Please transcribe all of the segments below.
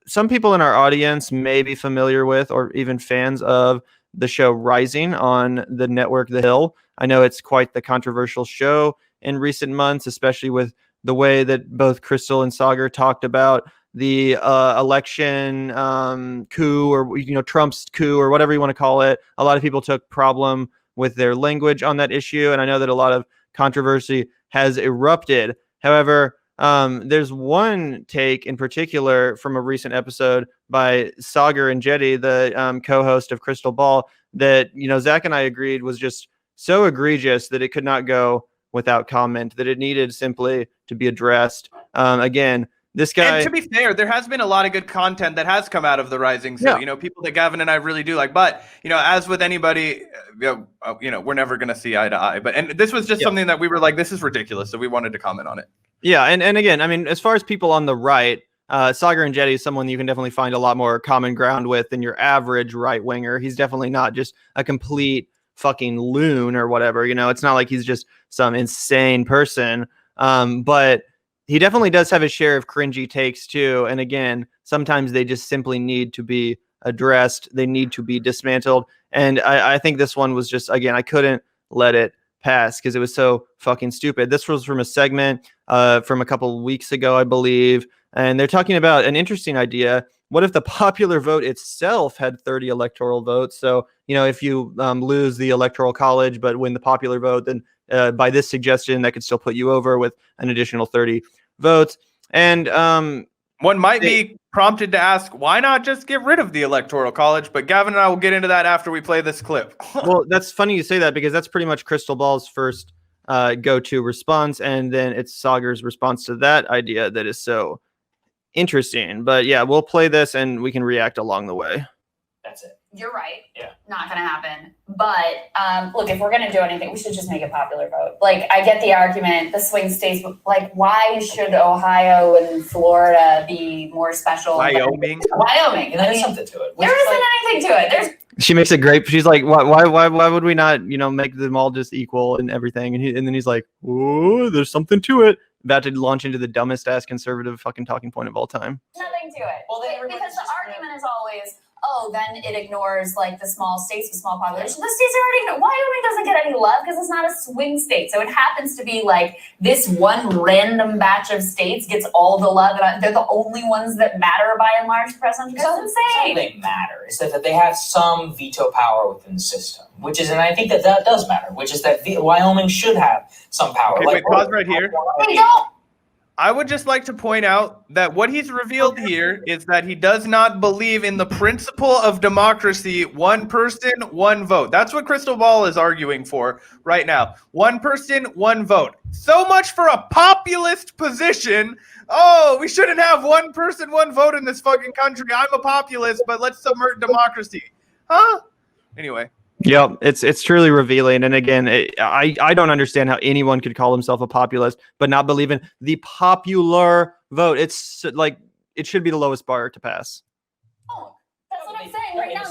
some people in our audience may be familiar with or even fans of the show Rising on the network The Hill. I know it's quite the controversial show in recent months, especially with the way that both Crystal and Saagar talked about the election coup, or Trump's coup, or whatever you want to call it. A lot of people took problem with their language on that issue, and I know that a lot of controversy has erupted. However, there's one take in particular from a recent episode by Saagar Enjeti, the co-host of Crystal Ball, that Zach and I agreed was just so egregious that it could not go without comment, that it needed simply to be addressed. Again, this guy. And to be fair, there has been a lot of good content that has come out of the Rising. So, people that Gavin and I really do like. But, as with anybody, we're never going to see eye to eye. And this was just something that we were like, this is ridiculous. So we wanted to comment on it. Yeah. And again, I mean, as far as people on the right, Saagar Enjeti is someone you can definitely find a lot more common ground with than your average right winger. He's definitely not just a complete fucking loon or whatever. It's not like he's just some insane person. But he definitely does have a share of cringy takes too. And again, sometimes they just simply need to be addressed. They need to be dismantled. And I think this one was just, again, I couldn't let it pass because it was so fucking stupid. This was from a segment from a couple of weeks ago, I believe. And they're talking about an interesting idea. What if the popular vote itself had 30 electoral votes? So, if you lose the Electoral College but win the popular vote, then by this suggestion, that could still put you over with an additional 30 votes. And one might be prompted to ask, why not just get rid of the Electoral College? But Gavin and I will get into that after we play this clip. Well, that's funny you say that, because that's pretty much Crystal Ball's first go-to response. And then it's Saagar's response to that idea that is so interesting. But yeah, we'll play this and we can react along the way. That's it. You're right. Yeah. Not going to happen. But look, if we're going to do anything, we should just make a popular vote. Like, I get the argument, the swing states, like, why should Ohio and Florida be more special? Wyoming. Wyoming. There's something to it. There isn't anything to it. She makes it great. She's like, why would we not, make them all just equal and everything? And then he's like, oh, there's something to it. About to launch into the dumbest ass conservative fucking talking point of all time. Nothing to it. Well, because the argument is always, then it ignores like the small states with small population. The states are already, Wyoming doesn't get any love because it's not a swing state. So it happens to be like this one random batch of states gets all the love, and they're the only ones that matter by and large. President, that's insane. They matter. It's that they have some veto power within the system, and I think that does matter. Which is that Wyoming should have some power. Okay, wait, pause right here. They don't. I would just like to point out that what he's revealed here is that he does not believe in the principle of democracy, one person, one vote. That's what Crystal Ball is arguing for right now. One person, one vote. So much for a populist position. Oh, we shouldn't have one person, one vote in this fucking country. I'm a populist, but let's subvert democracy. Huh? Anyway. Yeah, it's truly revealing. And again, I don't understand how anyone could call himself a populist but not believe in the popular vote. It's like it should be the lowest bar to pass. Oh, that's what I'm saying right now.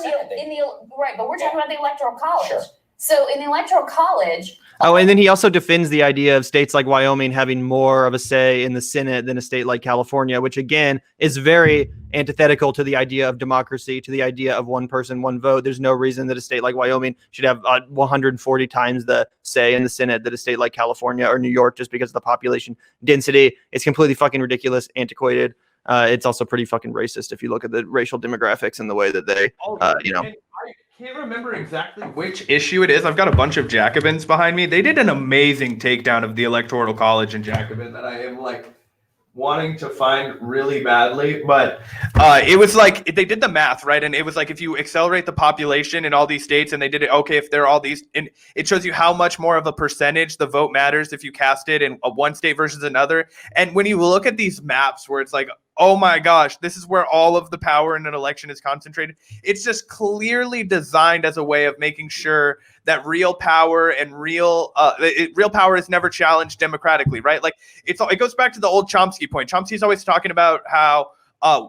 Right, but we're talking about the Electoral College. Sure. So in the Electoral College. Oh, and then he also defends the idea of states like Wyoming having more of a say in the Senate than a state like California, which again is very antithetical to the idea of democracy, to the idea of one person, one vote. There's no reason that a state like Wyoming should have 140 times the say in the Senate that a state like California or New York, just because of the population density. It's completely fucking ridiculous, antiquated. It's also pretty fucking racist if you look at the racial demographics and the way that they, I can't remember exactly which issue it is. I've got a bunch of Jacobins behind me. They did an amazing takedown of the Electoral College and Jacobin that I am like wanting to find really badly. But it was like they did the math, right? And it was like if you accelerate the population in all these states, and they did it, okay, if there are all these, and it shows you how much more of a percentage the vote matters if you cast it in one state versus another. And when you look at these maps where it's like, oh my gosh, this is where all of the power in an election is concentrated. It's just clearly designed as a way of making sure that real power and real power is never challenged democratically, right? Like it goes back to the old Chomsky point. Chomsky's always talking about how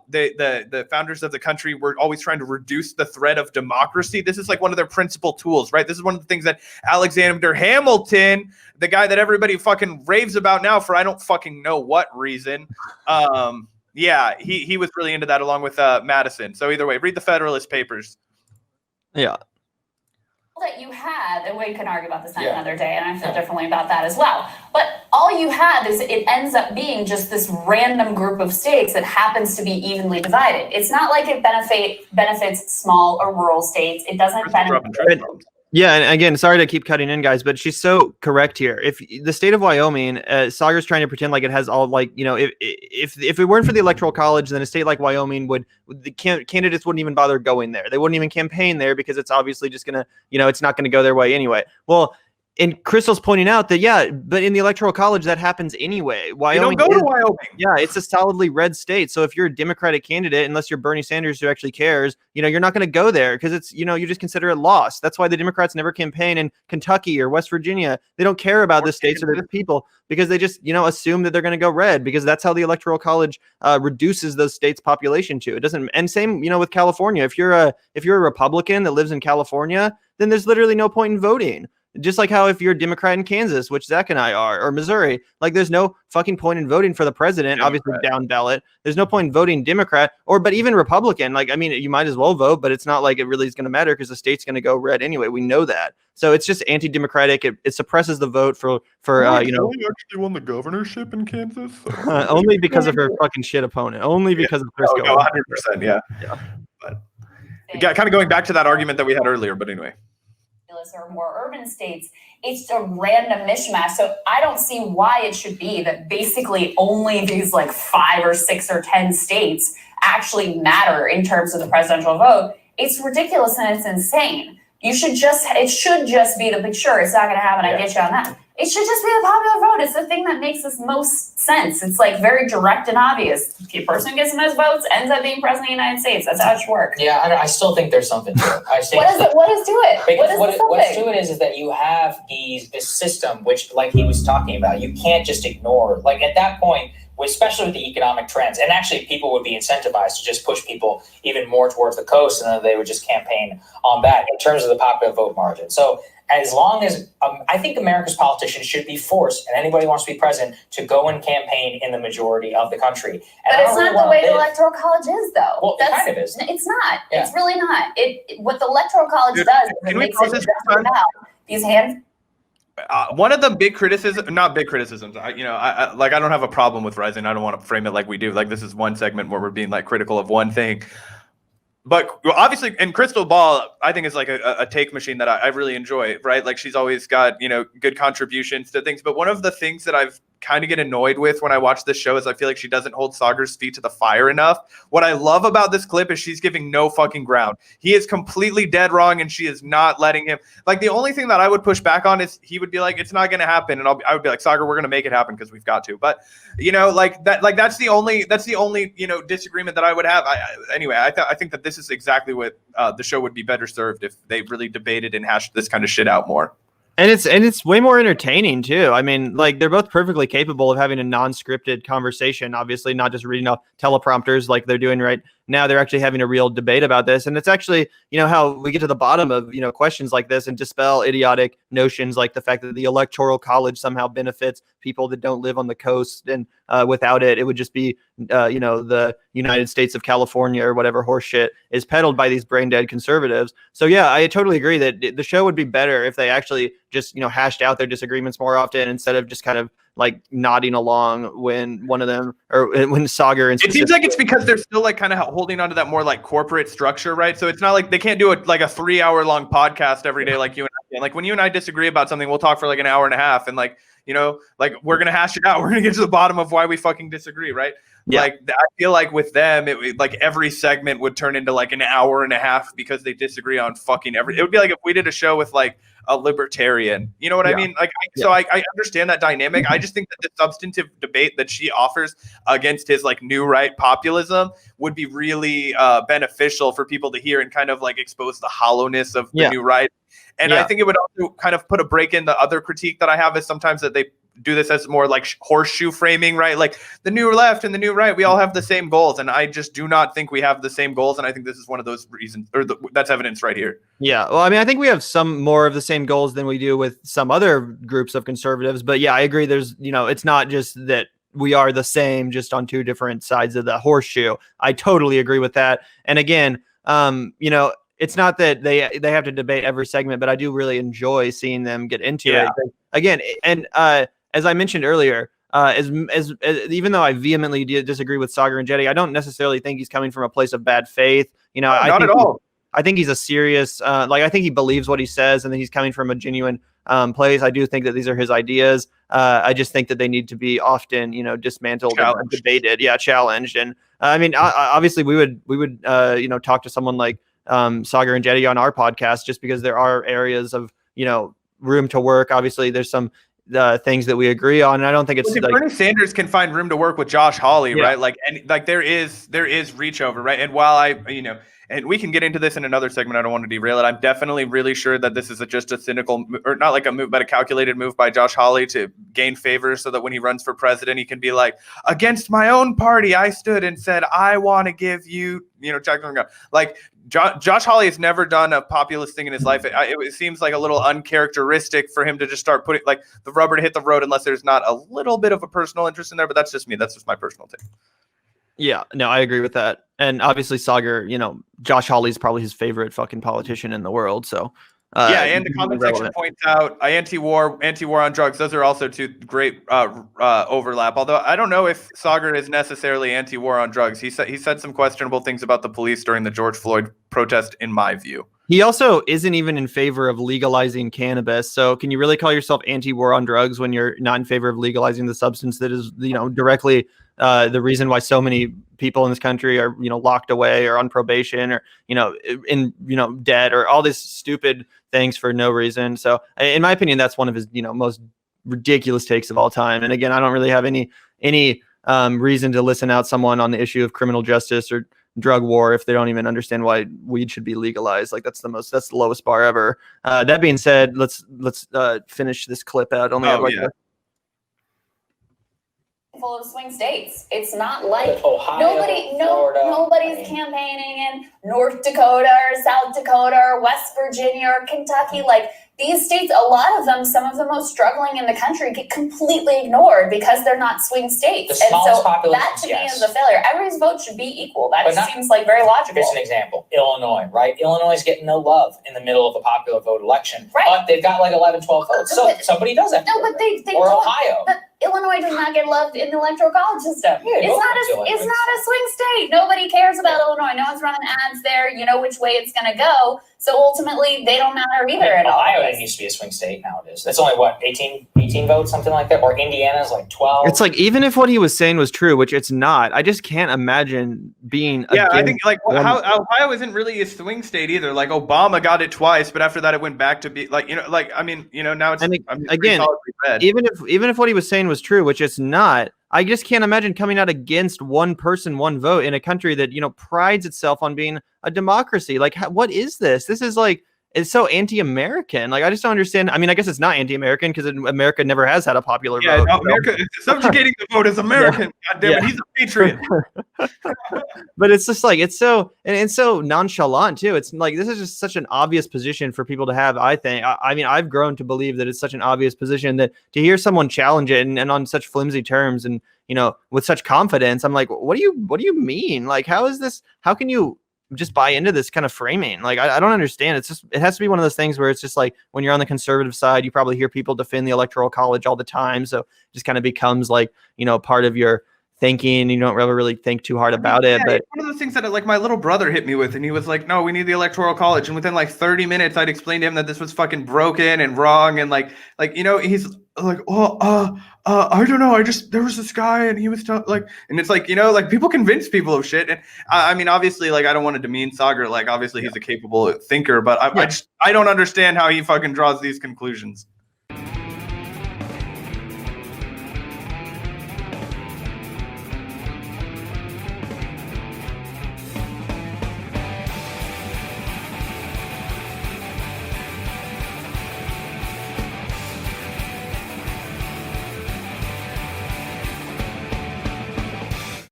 the founders of the country were always trying to reduce the threat of democracy. This is like one of their principal tools, right? This is one of the things that Alexander Hamilton, the guy that everybody fucking raves about now for I don't fucking know what reason, Yeah, he was really into that along with Madison. So either way, read the Federalist Papers. Yeah. That you had, and we can argue about this Yeah. another day, and I feel differently about that as well. But all you had is it ends up being just this random group of states that happens to be evenly divided. It's not like it benefits small or rural states. It doesn't benefit. Yeah, and again, sorry to keep cutting in, guys, but she's so correct here. If the state of Wyoming, Saagar's trying to pretend like it has all, like, you know, if it weren't for the Electoral College, then a state like Wyoming the candidates wouldn't even bother going there. They wouldn't even campaign there because it's obviously just gonna, you know, it's not gonna go their way anyway. Well, and Crystal's pointing out that, yeah, but in the Electoral College, that happens anyway. Wyoming, don't go to Wyoming. Yeah, it's a solidly red state. So if you're a Democratic candidate, unless you're Bernie Sanders who actually cares, you know, you're not going to go there because it's, you know, you just consider it lost. That's why the Democrats never campaign in Kentucky or West Virginia. They don't care about the states or the people because they just, you know, assume that they're going to go red because that's how the Electoral College reduces those states' population to. It doesn't, and same, you know, with California. If you're a Republican that lives in California, then there's literally no point in voting. Just like how if you're a Democrat in Kansas, which Zach and I are, or Missouri, like there's no fucking point in voting for the president, obviously down ballot. There's no point in voting Democrat but even Republican. Like, I mean, you might as well vote, but it's not like it really is going to matter because the state's going to go red anyway. We know that. So it's just anti-democratic. It suppresses the vote for you know. She actually won the governorship in Kansas. Only because of her fucking shit opponent. Only because of Chris. Oh, no, 100%. Yeah. But kind of going back to that argument that we had earlier. But anyway. Or more urban states, it's a random mishmash. So I don't see why it should be that basically only these like 5 or 6 or 10 states actually matter in terms of the presidential vote. It's ridiculous and it's insane. It should just be the, sure, it's not going to happen. I get you on that. It should just be the popular vote. It's the thing that makes the most sense. It's like very direct and obvious. The person who gets the most votes ends up being president of the United States. That's how it should work. Yeah, I still think there's something to it. I think What is to it? What's to it is that you have this system, which, like he was talking about, you can't just ignore. Like at that point, especially with the economic trends, and actually people would be incentivized to just push people even more towards the coast, and then they would just campaign on that in terms of the popular vote margin. So as long as I think America's politicians should be forced, and anybody who wants to be president, to go and campaign in the majority of the country. And but it's not the way the Electoral College is, though. Well, it kind of is. It's not. Yeah. It's really not. What the Electoral College does is it makes it just about these hands. One of the big not big criticisms, I don't have a problem with Rising. I don't want to frame it like we do. Like this is one segment where we're being like critical of one thing. But obviously, and Crystal Ball, I think is like a take machine that I really enjoy, right? Like she's always got, you know, good contributions to things. But one of the things that I've kind of get annoyed with when I watch this show is I feel like she doesn't hold Saagar's feet to the fire enough. What I love about this clip is she's giving no fucking ground. He is completely dead wrong and she is not letting him. Like the only thing that I would push back on is he would be like, it's not going to happen. And I would be like, Saagar, we're going to make it happen because we've got to. But, you know, that's the only, you know, disagreement that I would have. I think that this is exactly what the show would be better served if they really debated and hashed this kind of shit out more. And it's way more entertaining too. I mean, like they're both perfectly capable of having a non-scripted conversation, obviously not just reading off teleprompters like they're doing right now. They're actually having a real debate about this. And it's actually, you know, how we get to the bottom of, you know, questions like this and dispel idiotic notions like the fact that the Electoral College somehow benefits people that don't live on the coast. And without it, it would just be, you know, the United States of California or whatever horseshit is peddled by these brain dead conservatives. So yeah, I totally agree that the show would be better if they actually just, you know, hashed out their disagreements more often instead of just kind of like nodding along when one of them or when Saagar. It seems like it's because they're still like kind of holding on to that more like corporate structure, right? So it's not like they can't do it like a 3-hour-long podcast every day like you and I can. Like when you and I disagree about something, we'll talk for like an hour and a half and like, you know, like we're going to hash it out. We're going to get to the bottom of why we fucking disagree, right? Yeah. Like I feel like with them, like every segment would turn into like an hour and a half because they disagree on fucking every. It would be like if we did a show with like a libertarian, you know what I mean? Like, so I understand that dynamic. I just think that the substantive debate that she offers against his like new right populism would be really beneficial for people to hear and kind of like expose the hollowness of the new right. And I think it would also kind of put a break in the other critique that I have is sometimes that they do this as more like horseshoe framing, right? Like the new left and the new right, we all have the same goals. And I just do not think we have the same goals. And I think this is one of those reasons, or that's evidence right here. Yeah. Well, I mean, I think we have some more of the same goals than we do with some other groups of conservatives. But yeah, I agree. There's, you know, it's not just that we are the same, just on two different sides of the horseshoe. I totally agree with that. And again, it's not that they have to debate every segment, but I do really enjoy seeing them get into it. Again, and as I mentioned earlier, as even though I vehemently disagree with Saagar Enjeti, I don't necessarily think he's coming from a place of bad faith. Not at all. I think he's a serious, I think he believes what he says, and that he's coming from a genuine place. I do think that these are his ideas. I just think that they need to be often, dismantled and debated. Yeah, challenged. And obviously, we would talk to someone like Saagar Enjeti on our podcast, just because there are areas of room to work. Obviously, there's some things that we agree on, and I don't think it's Bernie Sanders can find room to work with Josh Hawley, right? There is reach over, right? And while and we can get into this in another segment, I don't want to derail it. I'm definitely really sure that this is just a cynical, or not like a move, but a calculated move by Josh Hawley to gain favor, so that when he runs for president, he can be like, against my own party, I stood and said, I want to give you, like Josh Hawley has never done a populist thing in his life. It seems like a little uncharacteristic for him to just start putting like the rubber to hit the road, unless there's not a little bit of a personal interest in there. But that's just me. That's just my personal take. Yeah, no, I agree with that. And obviously Saagar, Josh Hawley's probably his favorite fucking politician in the world. So and the comment section points out anti-war on drugs. Those are also two great overlap. Although I don't know if Saagar is necessarily anti-war on drugs. He said some questionable things about the police during the George Floyd protest, in my view. He also isn't even in favor of legalizing cannabis. So can you really call yourself anti-war on drugs when you're not in favor of legalizing the substance that is, directly the reason why so many people in this country are, locked away or on probation or, in, debt or all these stupid things for no reason. So in my opinion, that's one of his, most ridiculous takes of all time. And again, I don't really have any reason to listen out someone on the issue of criminal justice or drug war if they don't even understand why weed should be legalized. Like that's the lowest bar ever. That being said, let's finish this clip out. Full of swing states. It's not like Ohio, nobody's campaigning in North Dakota or South Dakota or West Virginia or Kentucky. Like these states, a lot of them, some of the most struggling in the country, get completely ignored because they're not swing states. And so that to me is a failure. Everybody's vote should be equal. That seems like very logical. Here's an example. Illinois, right? Illinois is getting no love in the middle of a popular vote election. Right. But they've got like 11, 12 votes. So somebody does have to. No, but they or Ohio. Illinois does not get loved in the electoral college system. Yeah, it's not a swing state. Nobody cares about Illinois. No one's running ads there. You know which way it's going to go. So ultimately, they don't matter either at all. Ohio used to be a swing state. Now it is. That's only 18 votes, something like that. Or Indiana's like 12. It's like, even if what he was saying was true, which it's not, I just can't imagine being. I think how Ohio isn't really a swing state either. Like Obama got it twice, but after that it went back to be now it's again, even if what he was saying was true, which it's not, I just can't imagine coming out against one person, one vote in a country that, prides itself on being a democracy. Like, what is this? This is like, it's so anti-American. Like, I just don't understand. I mean, I guess it's not anti-American because America never has had a popular vote. No, America subjugating the vote is American. God damn it, he's a patriot. But it's just like, it's so nonchalant too. It's like, this is just such an obvious position for people to have. I think. I mean, I've grown to believe that it's such an obvious position that to hear someone challenge it and on such flimsy terms and with such confidence, I'm like, what do you mean? Like, how can you just buy into this kind of framing? Like, I don't understand. It's just, it has to be one of those things where it's just like, when you're on the conservative side, you probably hear people defend the Electoral College all the time. So it just kind of becomes like, part of your thinking. You don't really think too hard about it. But one of those things that like my little brother hit me with, and he was like, no, we need the Electoral College. And within like 30 minutes, I'd explained to him that this was fucking broken and wrong. And he's like, I don't know. There was this guy and he was and it's like, people convince people of shit. And I mean, obviously, like, I don't want to demean Saagar. Like, obviously he's a capable thinker, but I don't understand how he fucking draws these conclusions.